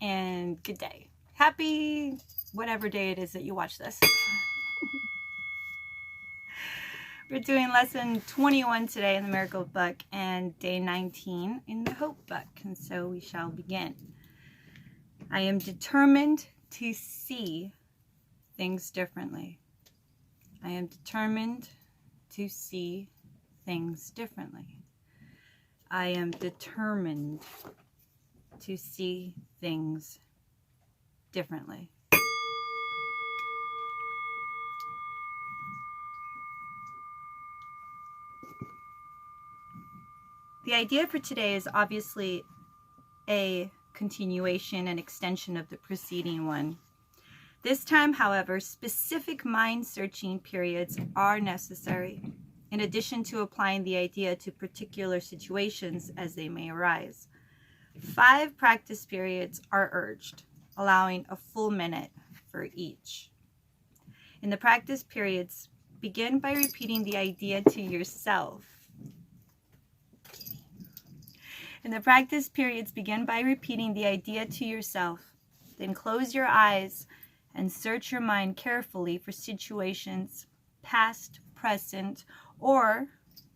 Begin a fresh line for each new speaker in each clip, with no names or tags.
and good day. Happy whatever day it is that you watch this. We're doing lesson 21 today in the Miracle Book and day 19 in the Hope Book. And so we shall begin. I am determined to see things differently. I am determined to see things differently. I am determined to see things differently. The idea for today is obviously a continuation and extension of the preceding one. This time, however, specific mind-searching periods are necessary, in addition to applying the idea to particular situations as they may arise. 5 practice periods are urged, allowing a full minute for each. In the practice periods, begin by repeating the idea to yourself. In the practice periods, begin by repeating the idea to yourself. Then close your eyes and search your mind carefully for situations, past, present, or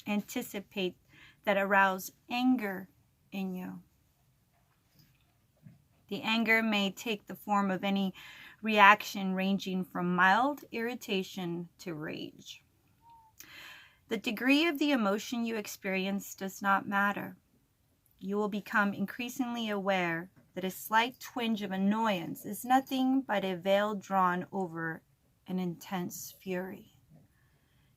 anticipate that arouse anger in you. The anger may take the form of any reaction ranging from mild irritation to rage. The degree of the emotion you experience does not matter. You will become increasingly aware that a slight twinge of annoyance is nothing but a veil drawn over an intense fury.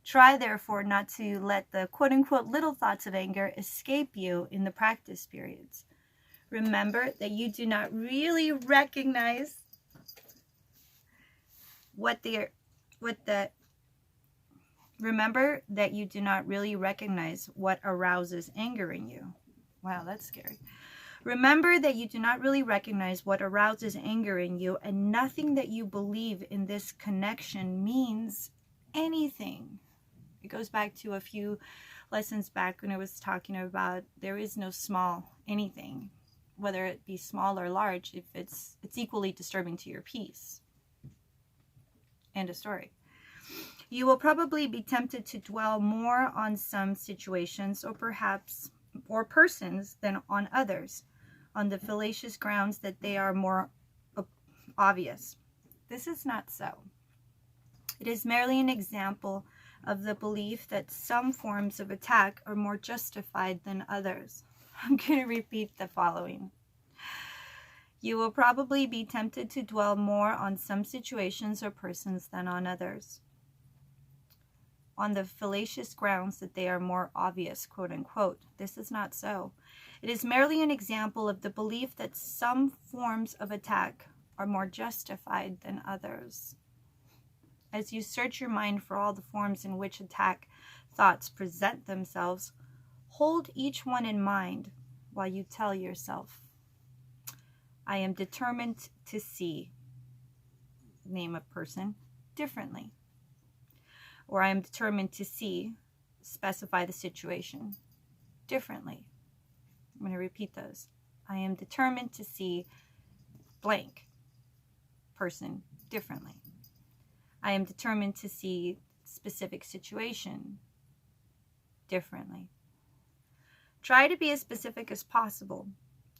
Try, therefore, not to let the quote-unquote little thoughts of anger escape you in the practice periods. Remember that you do not really recognize what arouses anger in you. Wow, that's scary. Remember that you do not really recognize what arouses anger in you, and nothing that you believe in this connection means anything. It goes back to a few lessons back when I was talking about there is no small anything, whether it be small or large, if it's equally disturbing to your peace. End of story. You will probably be tempted to dwell more on some situations or persons than on others, on the fallacious grounds that they are more obvious. This is not so. It is merely an example of the belief that some forms of attack are more justified than others. I'm going to repeat the following. You will probably be tempted to dwell more on some situations or persons than on others, on the fallacious grounds that they are more obvious, quote unquote. This is not so. It is merely an example of the belief that some forms of attack are more justified than others. As you search your mind for all the forms in which attack thoughts present themselves, hold each one in mind while you tell yourself, I am determined to see, name a person, differently. Or I am determined to see, specify the situation, differently. I'm going to repeat those. I am determined to see blank person differently. I am determined to see specific situation differently. Try to be as specific as possible.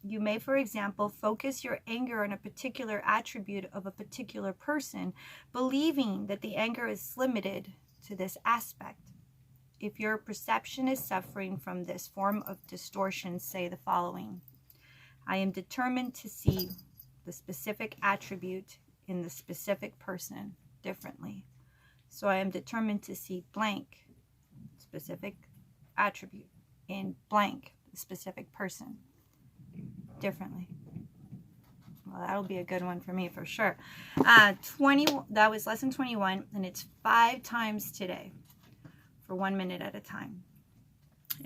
You may, for example, focus your anger on a particular attribute of a particular person, believing that the anger is limited to this aspect. If your perception is suffering from this form of distortion, say the following. I am determined to see the specific attribute in the specific person differently. So I am determined to see blank specific attribute in blank specific person differently. Well, that'll be a good one for me for sure. That was lesson 21, and it's 5 times today for 1 minute at a time.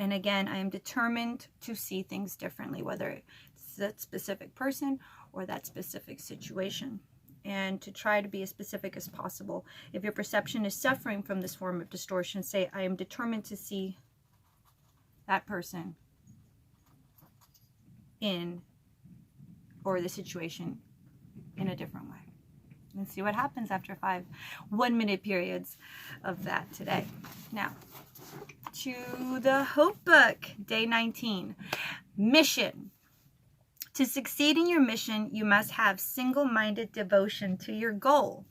And again, I am determined to see things differently, whether it's that specific person or that specific situation. And to try to be as specific as possible. If your perception is suffering from this form of distortion, say, I am determined to see that person in or the situation in a different way. Let's see what happens after 5 1-minute periods of that today. Now, to the Hope Book, day 19. Mission. To succeed in your mission, you must have single-minded devotion to your goal.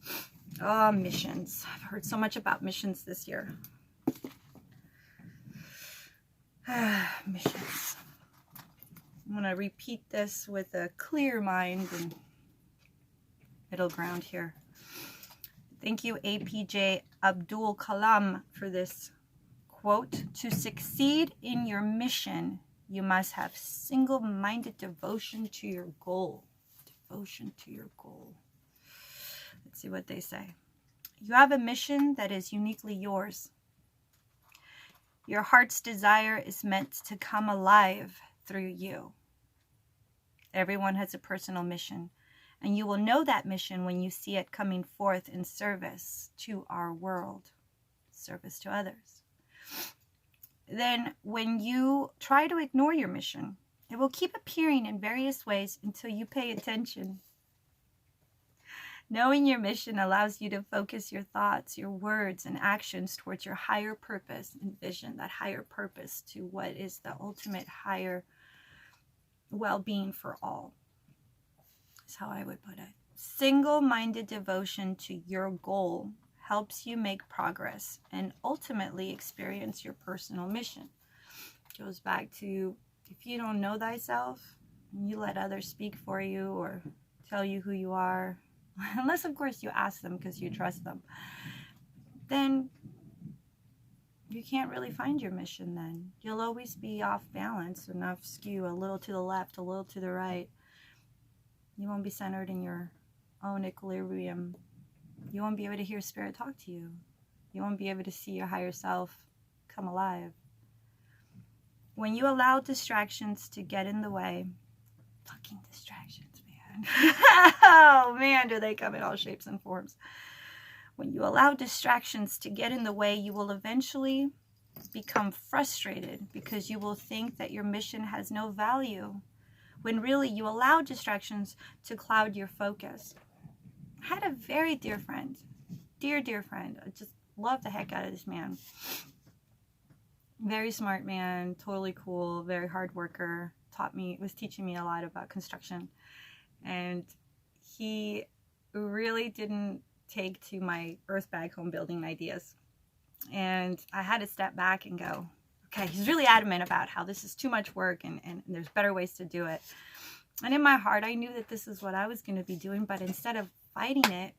Oh, missions. I've heard so much about missions this year. Missions. I'm going to repeat this with a clear mind and middle ground here. Thank you, APJ Abdul Kalam, for this quote. To succeed in your mission, you must have single-minded devotion to your goal. Devotion to your goal. Let's see what they say. You have a mission that is uniquely yours. Your heart's desire is meant to come alive through you. Everyone has a personal mission, and you will know that mission when you see it coming forth in service to our world, service to others. Then when you try to ignore your mission, it will keep appearing in various ways until you pay attention. Knowing your mission allows you to focus your thoughts, your words, and actions towards your higher purpose and vision, that higher purpose to what is the ultimate higher well-being for all. That's how I would put it. Single-minded devotion to your goal helps you make progress and ultimately experience your personal mission. It goes back to, if you don't know thyself, you let others speak for you or tell you who you are, unless of course you ask them because you trust them, then you can't really find your mission then. You'll always be off balance, enough skew, a little to the left, a little to the right. You won't be centered in your own equilibrium. You won't be able to hear spirit talk to you. You won't be able to see your higher self come alive. When you allow distractions to get in the way, fucking distractions, man. Oh man, do they come in all shapes and forms. When you allow distractions to get in the way, you will eventually become frustrated because you will think that your mission has no value, when really you allow distractions to cloud your focus. I had a very dear friend, dear friend. I just love the heck out of this man. Very smart man, totally cool, very hard worker, was teaching me a lot about construction. And he really didn't take to my earth bag home building ideas. And I had to step back and go, okay, he's really adamant about how this is too much work and there's better ways to do it. And in my heart, I knew that this is what I was going to be doing, but instead of fighting it,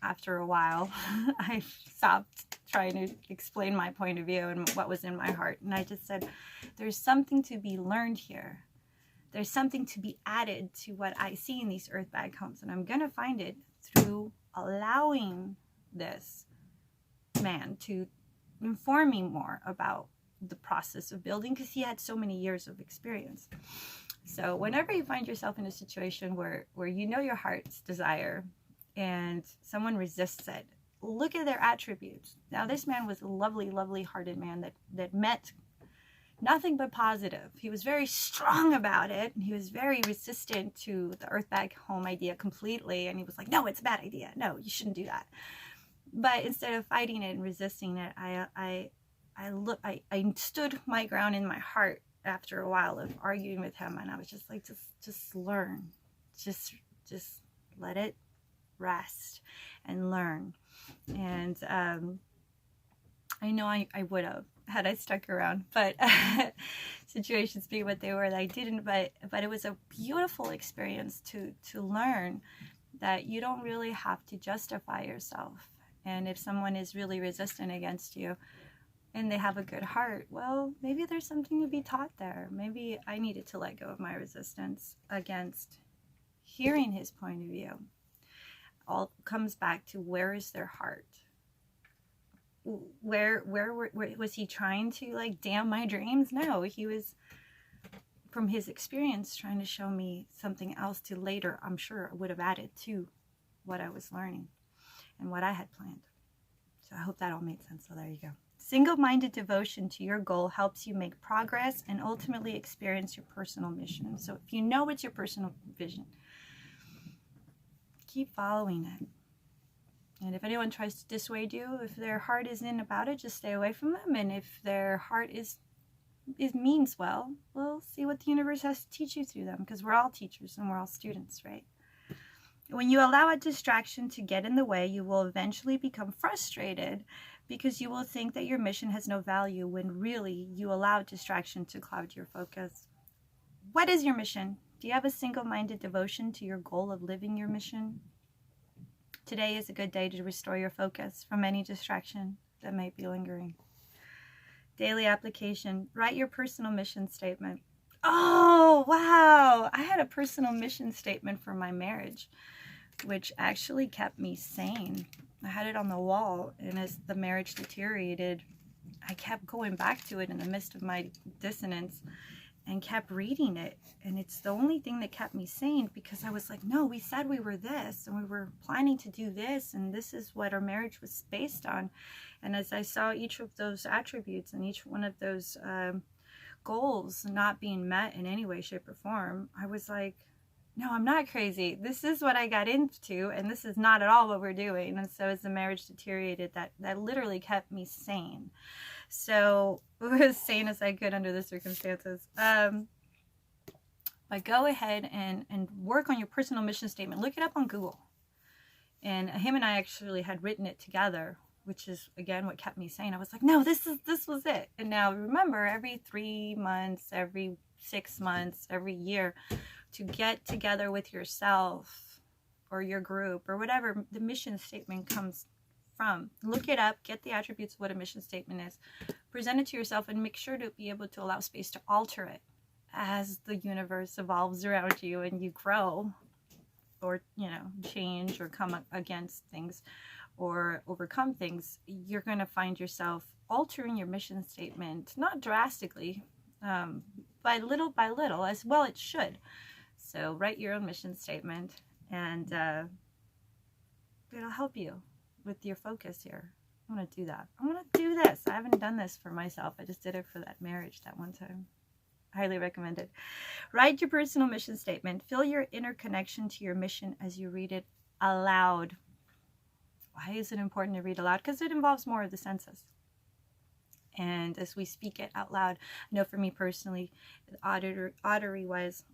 after a while, I stopped trying to explain my point of view and what was in my heart. And I just said, there's something to be learned here. There's something to be added to what I see in these earth bag homes. And I'm going to find it through allowing this man to inform me more about the process of building, because he had so many years of experience. So whenever you find yourself in a situation where you know your heart's desire and someone resists it, look at their attributes. Now, this man was a lovely hearted man that meant nothing but positive. He was very strong about it, and he was very resistant to the earth bag home idea completely. And he was like, no, it's a bad idea. No, you shouldn't do that. But instead of fighting it and resisting it, I stood my ground in my heart after a while of arguing with him. And I was just like, just learn. Just let it rest and learn. And I know I would have had I stuck around, but situations being what they were, I didn't. But it was a beautiful experience to learn that you don't really have to justify yourself. And if someone is really resistant against you and they have a good heart, well, maybe there's something to be taught there. Maybe I needed to let go of my resistance against hearing his point of view. All comes back to, where is their heart? Where was he trying to like damn my dreams? No, he was, from his experience, trying to show me something else to later, I'm sure, would have added to what I was learning and what I had planned. So I hope that all made sense. So there you go. Single-minded devotion to your goal helps you make progress and ultimately experience your personal mission. So if you know it's your personal vision, keep following it. And if anyone tries to dissuade you, if their heart isn't about it, just stay away from them. And if their heart is means well, we'll see what the universe has to teach you through them, because we're all teachers and we're all students, right? When you allow a distraction to get in the way, you will eventually become frustrated because you will think that your mission has no value when really you allow distraction to cloud your focus. What is your mission? Do you have a single-minded devotion to your goal of living your mission? Today is a good day to restore your focus from any distraction that might be lingering. Daily application. Write your personal mission statement. Oh, wow. I had a personal mission statement for my marriage, which actually kept me sane. I had it on the wall, and as the marriage deteriorated, I kept going back to it in the midst of my dissonance and kept reading it. And it's the only thing that kept me sane, because I was like, no, we said we were this, and we were planning to do this, and this is what our marriage was based on. And as I saw each of those attributes and each one of those goals not being met in any way, shape, or form, I was like, no, I'm not crazy. This is what I got into, and this is not at all what we're doing. And so as the marriage deteriorated, that literally kept me sane. So as sane as I could under the circumstances. But go ahead and work on your personal mission statement. Look it up on Google. And him and I actually had written it together, which is, again, what kept me sane. I was like, no, this was it. And now remember, every 3 months, every 6 months, every year, to get together with yourself or your group or whatever the mission statement comes from. Look it up, get the attributes of what a mission statement is, present it to yourself, and make sure to be able to allow space to alter it as the universe evolves around you and you grow, or, change or come against things or overcome things. You're going to find yourself altering your mission statement, not drastically, by little, as well it should. So write your own mission statement, and it'll help you with your focus here. I'm going to do that. I'm going to do this. I haven't done this for myself. I just did it for that marriage that one time. Highly recommended. Write your personal mission statement. Feel your inner connection to your mission as you read it aloud. Why is it important to read aloud? Because it involves more of the senses. And as we speak it out loud, I know for me personally, auditory-wise,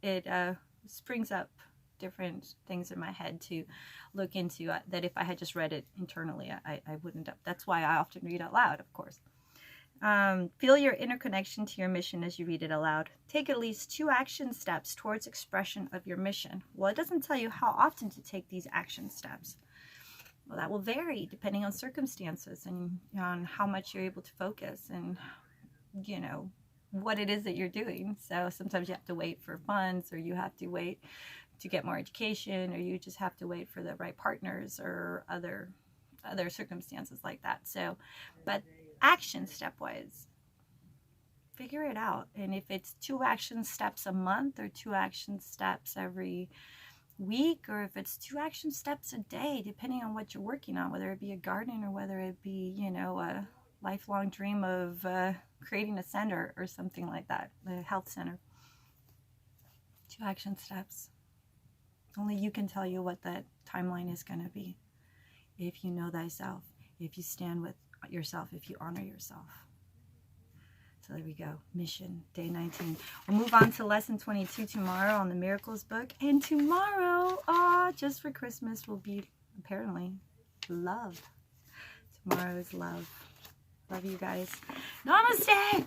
it springs up different things in my head to look into that if I had just read it internally, I wouldn't have. That's why I often read out loud, of course. Feel your inner connection to your mission as you read it aloud. Take at least 2 action steps towards expression of your mission. Well, it doesn't tell you how often to take these action steps. Well, that will vary depending on circumstances and on how much you're able to focus and, what it is that you're doing. So sometimes you have to wait for funds, or you have to wait to get more education, or you just have to wait for the right partners or other circumstances like that. So, but action step-wise, figure it out. And if it's 2 action steps a month, or 2 action steps every week, or if it's 2 action steps a day, depending on what you're working on, whether it be a garden or whether it be, a lifelong dream of creating a center or something like that, a health center. 2 action steps. Only you can tell you what that timeline is going to be. If you know thyself, if you stand with yourself, if you honor yourself. So there we go. Mission, day 19. We'll move on to lesson 22 tomorrow on the Miracles book. And tomorrow, just for Christmas, will be apparently love. Tomorrow is love. Love you guys. Namaste.